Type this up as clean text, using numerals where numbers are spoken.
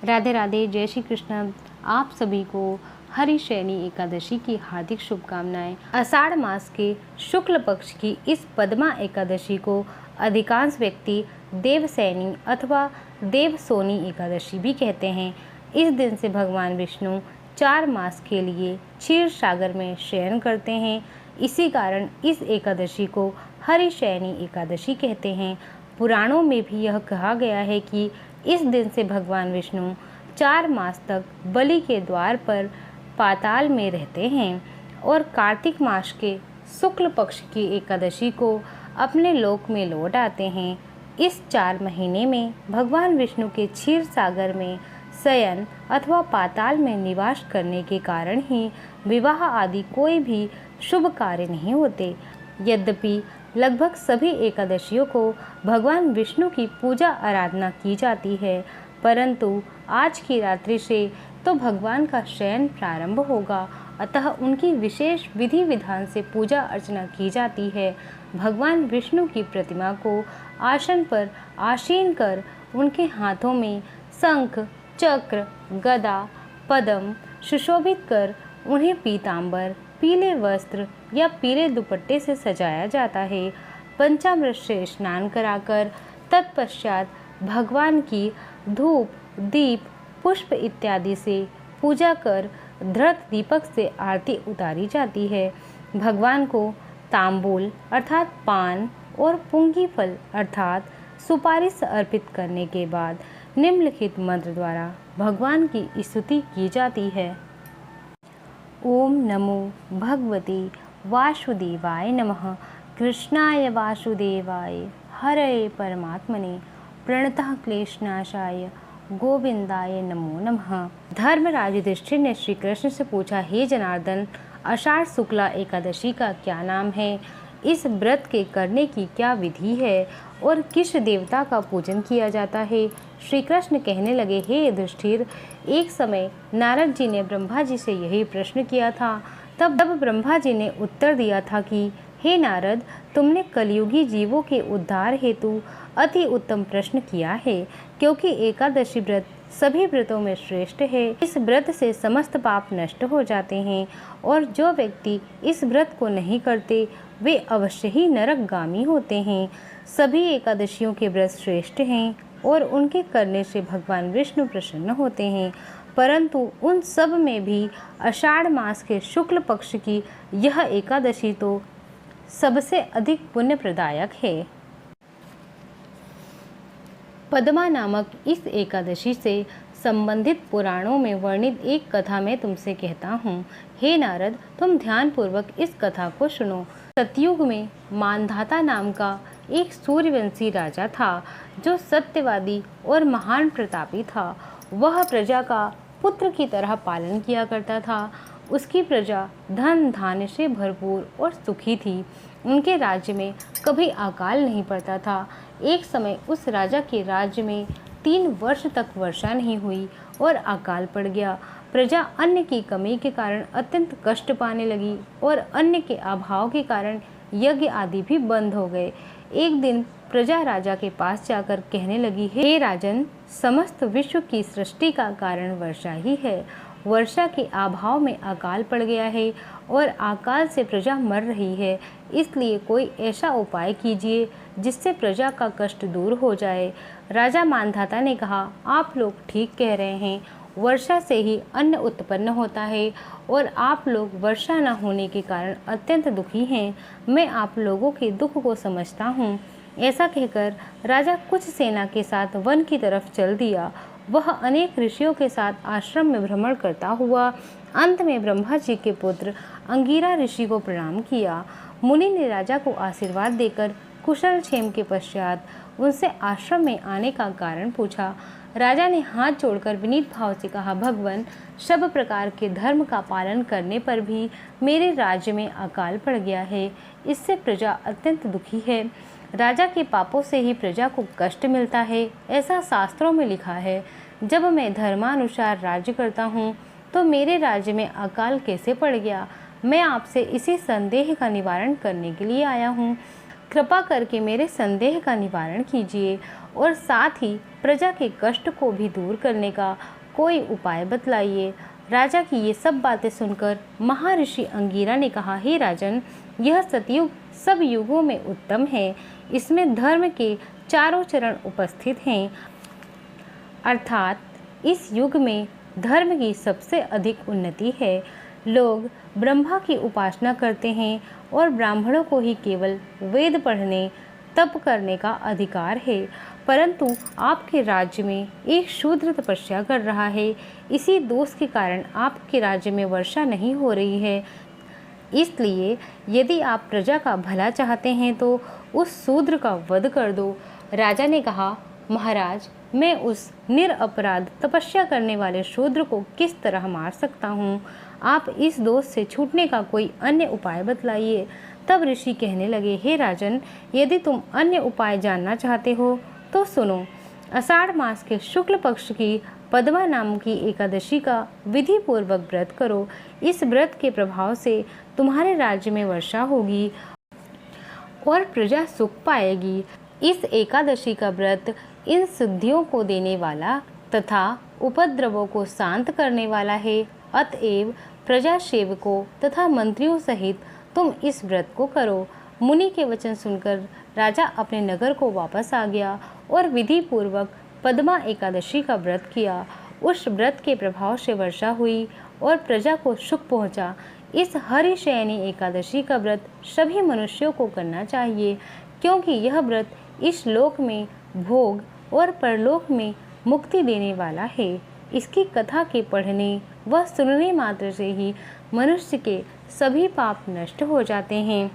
राधे राधे, जय श्री कृष्ण। आप सभी को हरिशयनी एकादशी की हार्दिक शुभकामनाएं। आषाढ़ मास के शुक्ल पक्ष की इस पद्मा एकादशी को अधिकांश व्यक्ति देवसैनी अथवा देवसोनी एकादशी भी कहते हैं। इस दिन से भगवान विष्णु 4 मास के लिए क्षीर सागर में शयन करते हैं। इसी कारण इस एकादशी को हरिशयनी एकादशी कहते हैं। पुराणों में भी यह कहा गया है कि इस दिन से भगवान विष्णु 4 मास तक बलि के द्वार पर पाताल में रहते हैं और कार्तिक मास के शुक्ल पक्ष की एकादशी को अपने लोक में लौट आते हैं। इस 4 महीने में भगवान विष्णु के क्षीर सागर में शयन अथवा पाताल में निवास करने के कारण ही विवाह आदि कोई भी शुभ कार्य नहीं होते। यद्यपि लगभग सभी एकादशियों को भगवान विष्णु की पूजा आराधना की जाती है, परंतु आज की रात्रि से तो भगवान का शयन प्रारंभ होगा, अतः उनकी विशेष विधि विधान से पूजा अर्चना की जाती है। भगवान विष्णु की प्रतिमा को आसन पर आसीन कर उनके हाथों में शंख, चक्र, गदा, पद्म सुशोभित कर उन्हें पीतांबर, पीले वस्त्र या पीले दुपट्टे से सजाया जाता है। पंचामृत से स्नान कराकर तत्पश्चात भगवान की धूप, दीप, पुष्प इत्यादि से पूजा कर धृत दीपक से आरती उतारी जाती है। भगवान को तांबूल अर्थात पान और पुंगी फल अर्थात सुपारी से अर्पित करने के बाद निम्नलिखित मंत्र द्वारा भगवान की स्तुति की जाती है। ओम नमो भगवते वासुदेवाय नमः। कृष्णाय वासुदेवाय हरये परमात्मने प्रणतः क्लेशनाशाय गोविंदाय नमो नमः। धर्मराज युधिष्ठिर ने श्री कृष्ण से पूछा, हे जनार्दन, आषाढ़ शुक्ला एकादशी का क्या नाम है? इस व्रत के करने की क्या विधि है और किस देवता का पूजन किया जाता है? श्री कृष्ण कहने लगे, हे युधिष्ठिर, एक समय नारद जी ने ब्रह्मा जी से यही प्रश्न किया था। तब ब्रह्मा जी ने उत्तर दिया था कि हे नारद, तुमने कलयुगी जीवों के उद्धार हेतु अति उत्तम प्रश्न किया है, क्योंकि एकादशी व्रत सभी व्रतों में श्रेष्ठ है। इस व्रत से समस्त पाप नष्ट हो जाते हैं और जो व्यक्ति इस व्रत को नहीं करते वे अवश्य ही नरकगामी होते हैं। सभी एकादशियों के व्रत श्रेष्ठ हैं और उनके करने से भगवान विष्णु प्रसन्न होते हैं, परंतु उन सब में भी आषाढ़ मास के शुक्ल पक्ष की यह एकादशी तो सबसे अधिक पुण्य प्रदायक है। पद्मा नामक इस एकादशी से संबंधित पुराणों में वर्णित एक कथा मैं तुमसे कहता हूँ। हे नारद, तुम ध्यानपूर्वक इस कथा को सुनो। सतयुग में मानधाता नाम का एक सूर्यवंशी राजा था, जो सत्यवादी और महान प्रतापी था। वह प्रजा का पुत्र की तरह पालन किया करता था। उसकी प्रजा धन धान्य से भरपूर और सुखी थी। उनके राज्य में कभी अकाल नहीं पड़ता था। एक समय उस राजा के राज्य में 3 वर्ष तक वर्षा नहीं हुई और अकाल पड़ गया। प्रजा अन्न की कमी के कारण अत्यंत कष्ट पाने लगी और अन्न के अभाव के कारण यज्ञ आदि भी बंद हो गए। एक दिन प्रजा राजा के पास जाकर कहने लगी, हे राजन, समस्त विश्व की सृष्टि का कारण वर्षा ही है। वर्षा के अभाव में अकाल पड़ गया है और अकाल से प्रजा मर रही है, इसलिए कोई ऐसा उपाय कीजिए जिससे प्रजा का कष्ट दूर हो जाए। राजा मानधाता ने कहा, आप लोग ठीक कह रहे हैं, वर्षा से ही अन्न उत्पन्न होता है और आप लोग वर्षा न होने के कारण अत्यंत दुखी हैं। मैं आप लोगों के दुख को समझता हूँ। ऐसा कहकर राजा कुछ सेना के साथ वन की तरफ चल दिया। वह अनेक ऋषियों के साथ आश्रम में भ्रमण करता हुआ अंत में ब्रह्मा जी के पुत्र अंगिरा ऋषि को प्रणाम किया। मुनि ने राजा को आशीर्वाद देकर कुशल क्षेम के पश्चात उनसे आश्रम में आने का कारण पूछा। राजा ने हाथ जोड़कर विनीत भाव से कहा, भगवान, सब प्रकार के धर्म का पालन करने पर भी मेरे राज्य में अकाल पड़ गया है। इससे प्रजा अत्यंत दुखी है। राजा के पापों से ही प्रजा को कष्ट मिलता है, ऐसा शास्त्रों में लिखा है। जब मैं धर्मानुसार राज्य करता हूँ तो मेरे राज्य में अकाल कैसे पड़ गया? मैं आपसे इसी संदेह का निवारण करने के लिए आया हूँ। कृपा करके मेरे संदेह का निवारण कीजिए और साथ ही प्रजा के कष्ट को भी दूर करने का कोई उपाय बतलाइए। राजा की ये सब बातें सुनकर महर्षि अंगिरा ने कहा, हे राजन, यह सतयुग सब युगों में उत्तम है। इसमें धर्म के चारों चरण उपस्थित हैं, अर्थात इस युग में धर्म की सबसे अधिक उन्नति है। लोग ब्रह्मा की उपासना करते हैं और ब्राह्मणों को ही केवल वेद पढ़ने तप करने का अधिकार है, परंतु आपके राज्य में एक शूद्र तपस्या कर रहा है। इसी दोष के कारण आपके राज्य में वर्षा नहीं हो रही है। इसलिए यदि आप प्रजा का भला चाहते हैं तो उस शूद्र का वध कर दो। राजा ने कहा, महाराज, मैं उस निरपराध तपस्या करने वाले शूद्र को किस तरह मार सकता हूँ? आप इस दोष से छूटने का कोई अन्य उपाय बतलाइए। तब ऋषि कहने लगे, हे राजन, यदि तुम अन्य उपाय जानना चाहते हो तो सुनो। आषाढ़ मास के शुक्ल पक्ष की पद्मा नाम की एकादशी का विधि पूर्वक व्रत करो। इस व्रत के प्रभाव से तुम्हारे राज्य में वर्षा होगी और प्रजा सुख पाएगी। इस एकादशी का व्रत इन सिद्धियों को देने वाला तथा उपद्रवों को शांत करने वाला है। अतएव प्रजा सेवकों तथा मंत्रियों सहित तुम इस व्रत को करो। मुनि के वचन सुनकर राजा अपने नगर को वापस आ गया और विधि पूर्वक पद्मा एकादशी का व्रत किया। उस व्रत के प्रभाव से वर्षा हुई और प्रजा को सुख पहुंचा। इस हरिशयनी एकादशी का व्रत सभी मनुष्यों को करना चाहिए, क्योंकि यह व्रत इस लोक में भोग और परलोक में मुक्ति देने वाला है। इसकी कथा के पढ़ने व सुनने मात्र से ही मनुष्य के सभी पाप नष्ट हो जाते हैं।